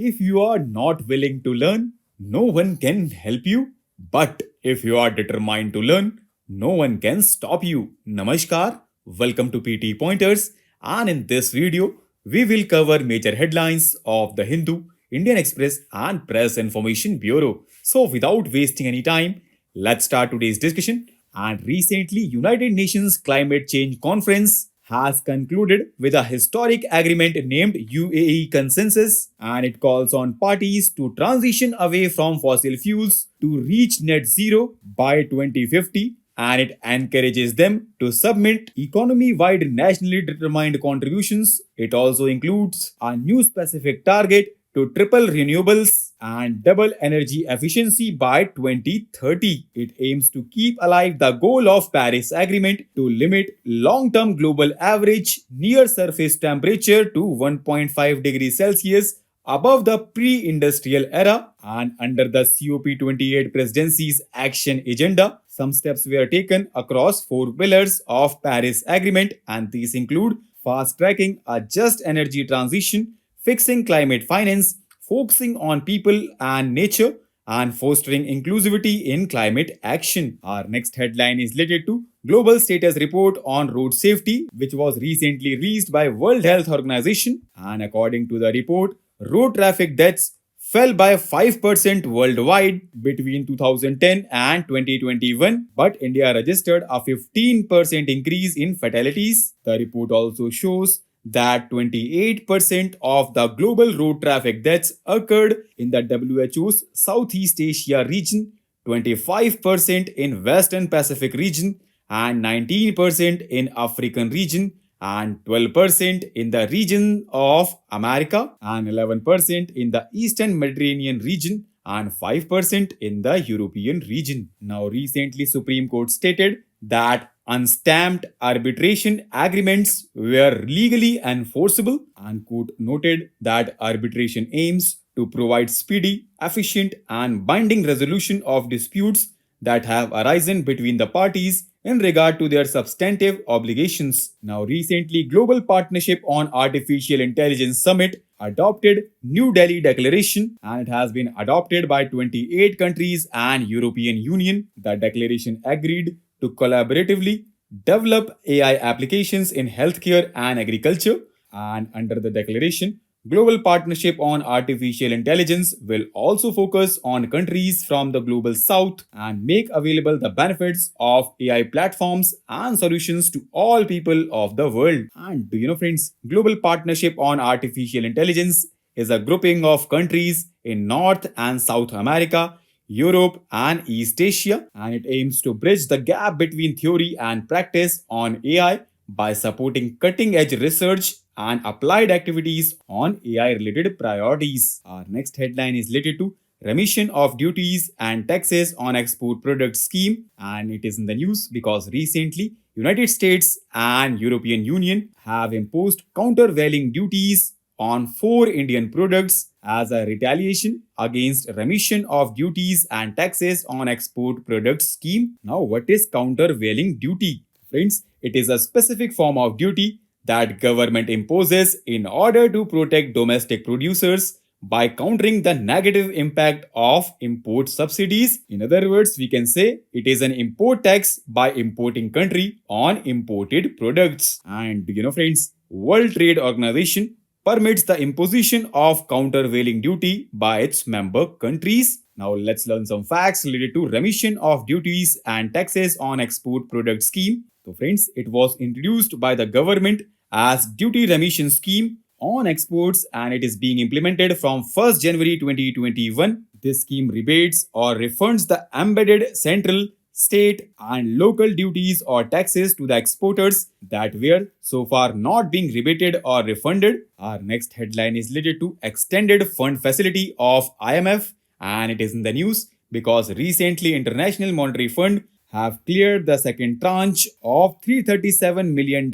If you are not willing to learn, no one can help you. But if you are determined to learn, no one can stop you. Namaskar, welcome to PT Pointers. And in this video, we will cover major headlines of the Hindu, Indian Express, and Press Information Bureau. So, without wasting any time, let's start today's discussion. And recently, United Nations Climate Change Conference has concluded with a historic agreement named UAE Consensus, and it calls on parties to transition away from fossil fuels to reach net zero by 2050, and it encourages them to submit economy-wide nationally determined contributions. It also includes a new specific target to triple renewables and double energy efficiency by 2030. It aims to keep alive the goal of Paris Agreement to limit long-term global average near surface temperature to 1.5 degrees Celsius above the pre-industrial era. And under the COP28 presidency's action agenda, some steps were taken across four pillars of Paris Agreement, and these include fast-tracking a just energy transition, fixing climate finance, focusing on people and nature, and fostering inclusivity in climate action. Our next headline is related to Global Status Report on Road Safety, which was recently released by World Health Organization. And according to the report, road traffic deaths fell by 5% worldwide between 2010 and 2021, but India registered a 15% increase in fatalities. The report also shows that 28% of the global road traffic deaths occurred in the WHO's Southeast Asia region, 25% in Western Pacific region, and 19% in African region, and 12% in the region of America, and 11% in the Eastern Mediterranean region, and 5% in the European region. Now, recently, Supreme Court stated that unstamped arbitration agreements were legally enforceable, and court noted that arbitration aims to provide speedy, efficient, and binding resolution of disputes that have arisen between the parties in regard to their substantive obligations. Now, recently, Global Partnership on Artificial Intelligence Summit adopted New Delhi Declaration, and it has been adopted by 28 countries and European Union. The declaration agreed to collaboratively develop AI applications in healthcare and agriculture. And under the declaration, Global Partnership on Artificial Intelligence will also focus on countries from the global south and make available the benefits of AI platforms and solutions to all people of the world. And do you know, friends, Global Partnership on Artificial Intelligence is a grouping of countries in North and South America, Europe, and East Asia, and it aims to bridge the gap between theory and practice on AI by supporting cutting-edge research and applied activities on AI-related priorities. Our next headline is related to remission of duties and taxes on export products scheme, and it is in the news because recently United States and European Union have imposed countervailing duties on 4 Indian products as a retaliation against remission of duties and taxes on export products scheme. Now, what is countervailing duty? Friends, it is a specific form of duty that government imposes in order to protect domestic producers by countering the negative impact of import subsidies. In other words, we can say it is an import tax by importing country on imported products. And you know, friends, World Trade Organization permits the imposition of countervailing duty by its member countries. Now let's learn some facts related to remission of duties and taxes on export product scheme. So friends, it was introduced by the government as duty remission scheme on exports, and it is being implemented from 1st January 2021. This scheme rebates or refunds the embedded central, state, and local duties or taxes to the exporters that were so far not being rebated or refunded. Our next headline is related to extended fund facility of IMF, and it is in the news because recently International Monetary Fund have cleared the second tranche of $337 million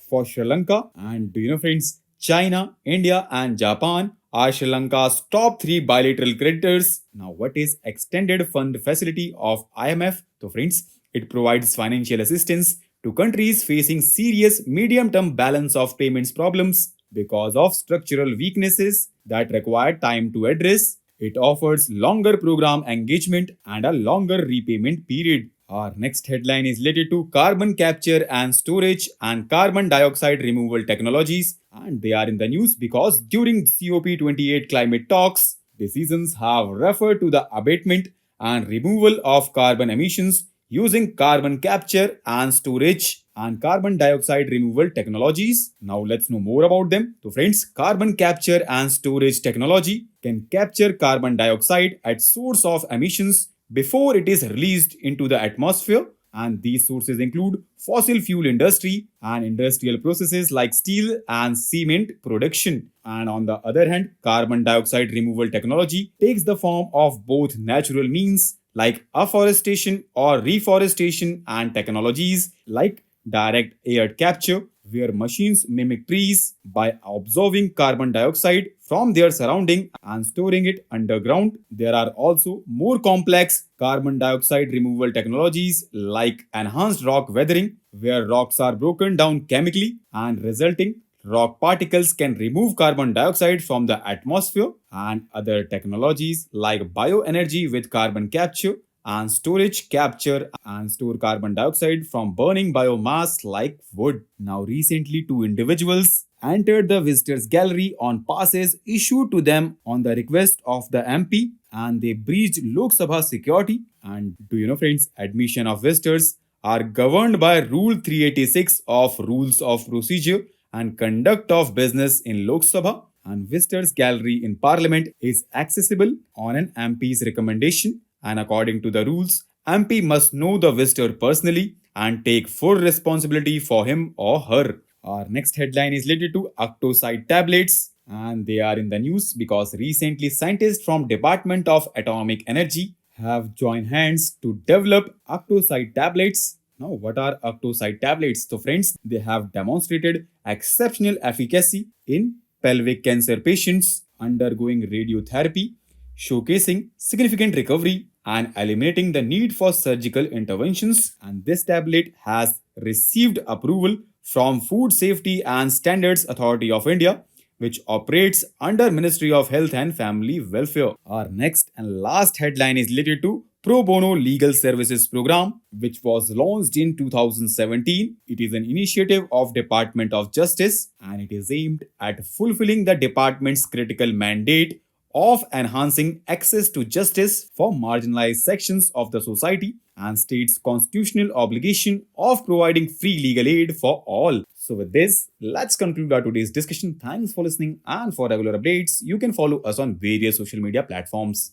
for Sri Lanka. And do you know, friends, China, India, and Japan are Sri Lanka's top 3 bilateral creditors. Now, what is Extended Fund Facility of IMF? So, friends, it provides financial assistance to countries facing serious medium-term balance of payments problems because of structural weaknesses that require time to address. It offers longer program engagement and a longer repayment period. Our next headline is related to carbon capture and storage and carbon dioxide removal technologies. And they are in the news because during COP28 climate talks, decisions have referred to the abatement and removal of carbon emissions using carbon capture and storage and carbon dioxide removal technologies. Now let's know more about them. So friends, carbon capture and storage technology can capture carbon dioxide at source of emissions before it is released into the atmosphere, and these sources include fossil fuel industry and industrial processes like steel and cement production. And on the other hand, carbon dioxide removal technology takes the form of both natural means like afforestation or reforestation and technologies like direct air capture, where machines mimic trees by absorbing carbon dioxide from their surrounding and storing it underground. There are also more complex carbon dioxide removal technologies like enhanced rock weathering, where rocks are broken down chemically and resulting rock particles can remove carbon dioxide from the atmosphere, and other technologies like bioenergy with carbon capture and storage capture and store carbon dioxide from burning biomass like wood. Now, recently, two individuals entered the visitors gallery on passes issued to them on the request of the MP, and they breached Lok Sabha security. And do you know, friends, admission of visitors are governed by Rule 386 of Rules of Procedure and Conduct of Business in Lok Sabha, and visitors gallery in Parliament is accessible on an MP's recommendation, and according to the rules, MP must know the visitor personally and take full responsibility for him or her. Our next headline is related to octoside tablets, and they are in the news because recently scientists from Department of Atomic Energy have joined hands to develop octoside tablets. Now, what are octoside tablets? So, friends, they have demonstrated exceptional efficacy in pelvic cancer patients undergoing radiotherapy, showcasing significant recovery and eliminating the need for surgical interventions. And this tablet has received approval from Food Safety and Standards Authority of India, which operates under Ministry of Health and Family Welfare. Our next and last headline is related to Pro Bono Legal Services Program, which was launched in 2017. It is an initiative of Department of Justice, and it is aimed at fulfilling the department's critical mandate of enhancing access to justice for marginalized sections of the society and states' constitutional obligation of providing free legal aid for all. So, with this, let's conclude our today's discussion. Thanks for listening, and for regular updates, you can follow us on various social media platforms.